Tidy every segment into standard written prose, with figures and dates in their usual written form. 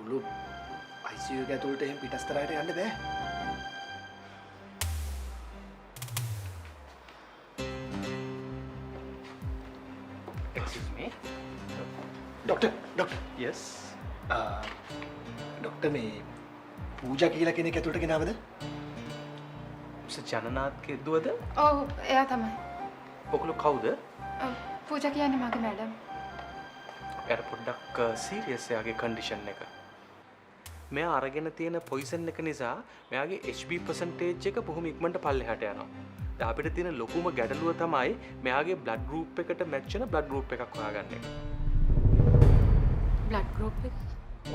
මුළු ICU එක ඇතුළට එහෙම පිටස්තරයට යන්න බෑ. Excuse me. Doctor. Yes. Doctor මේ පූජා කියලා කෙනෙක් ඇතුළට ගෙනාවද? Mr. ජනනාත්ගේ දුවද? ඔව් එයා තමයි. ඔගොල්ලෝ කවුද? පූජා කියන්නේ මගේ මැඩම්. එයාට පොඩ්ඩක් සීරියස් එයාගේ කන්ඩිෂන් එක. මෙයා අරගෙන තියෙන පොයිසන් එක නිසා මෙයාගේ HB percentage එක බොහොම ඉක්මනට පල්ලෙහාට යනවා. දැන් අපිට තියෙන ලොකුම ගැටලුව තමයි මෙයාගේ blood group එකට match වෙන blood group එකක් හොයාගන්න එක. බ්ලඩ් ගෲප් එක?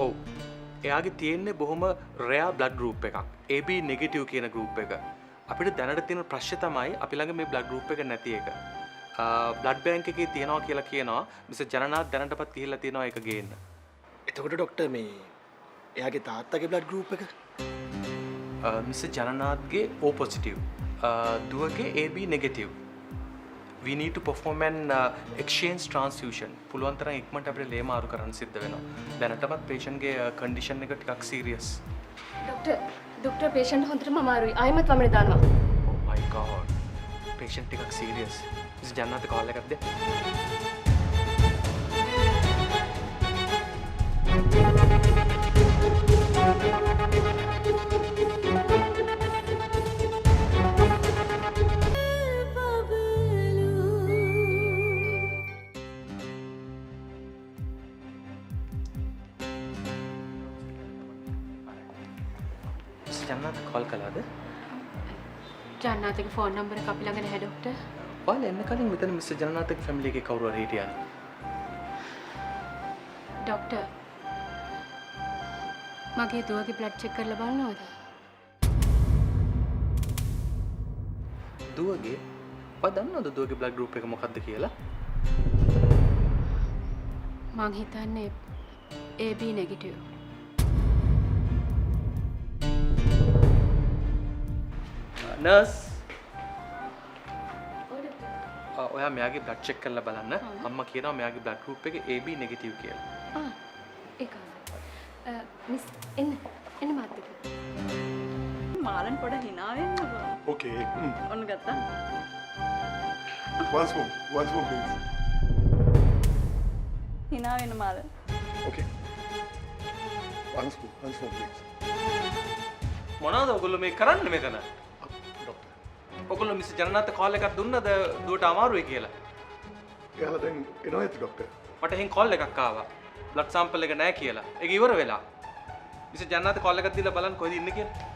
ඔව්. එයාගේ තියෙන්නේ බොහොම rare blood group එකක්. AB negative කියන group එක. අපිට දැනට තියෙන ප්‍රශ්නේ තමයි අපි ළඟ මේ blood group එක නැති එක. බ්ලඩ් බැංක් එකේ තියනවා කියලා කියනවා. මිස්ටර් ජනනාත් දැනටපත් ගිහිල්ලා තියෙනවා ඒක ගේන්න. එතකොට ඩොක්ටර් මේ එයාගේ තාත්තගේ බ්ලඩ් ගෲප් එක? මිස්ටර් ජනනාත්ගේ O positive. දුවගේ AB negative. We need to perform an exchange transfusion. පුළුවන් තරම් ඉක්මනට අපිට ලේ මාරු කරන්න සිද්ධ වෙනවා. දැනටමත් patient ගේ condition එක ටිකක් serious. ડોક્ટર પેશન્ટ හොඳටම අමාරුයි. ආයෙමත් වමනේ දානවා. Oh my god. patient ටිකක් serious. මිස්ටර් ජනනාත් කෝල් එකක් දෙන්න. ජනනාත් කෝල් කළාද? ජනනාතගේ ෆෝන් නම්බර එක අපි ළඟ නැහැ ડોක්ටර්. ඔයාලා එන්න කලින් මෙතන මිස්ටර් ජනනාත්ගේ ෆැමිලි එකේ කවුරු හරි හිටියානේ. ડોක්ටර් මගේ දුවගේ බ්ලඩ් චෙක් කරලා බලනවද? දුවගේ ඔයා දන්නවද දුවගේ බ්ලඩ් ගෲප් එක මොකක්ද කියලා? මං හිතන්නේ AB නෙගටිව්. නර්ස් ඔයා මෙයාගේ බ්ලඩ් චෙක් කරලා බලන්න. අම්මා කියනවා මෙයාගේ බ්ලඩ් ගෲප් එක AB නෙගටිව් කියලා. ඒක. මිස් එන්න මාත් එක්ක. මාලන් පොඩ hina වෙන්නකෝ. Okay. ඔන්න ගත්තා. Once more, please. hina වෙන Malan. Okay. Once more, please. මොනවද ඔයගොල්ලෝ මේ කරන්නේ මෙතන? Doctor. ඔයගොල්ලෝ මිස් ජනනාත් කෝල් එකක් දුන්නද දුවට අමාරුයි කියලා? එයාලා දැන් එනවා ඇති ડોක්ටර්. මට එහෙන් කෝල් එකක් ආවා. බ්ලඩ් සැම්පල් එක නැහැ කියලා. ඒක ඉවර වෙලා. මිස් ජනනාත් කෝල් එකක් දීලා බලන්න කොහෙද ඉන්නේ කියලා.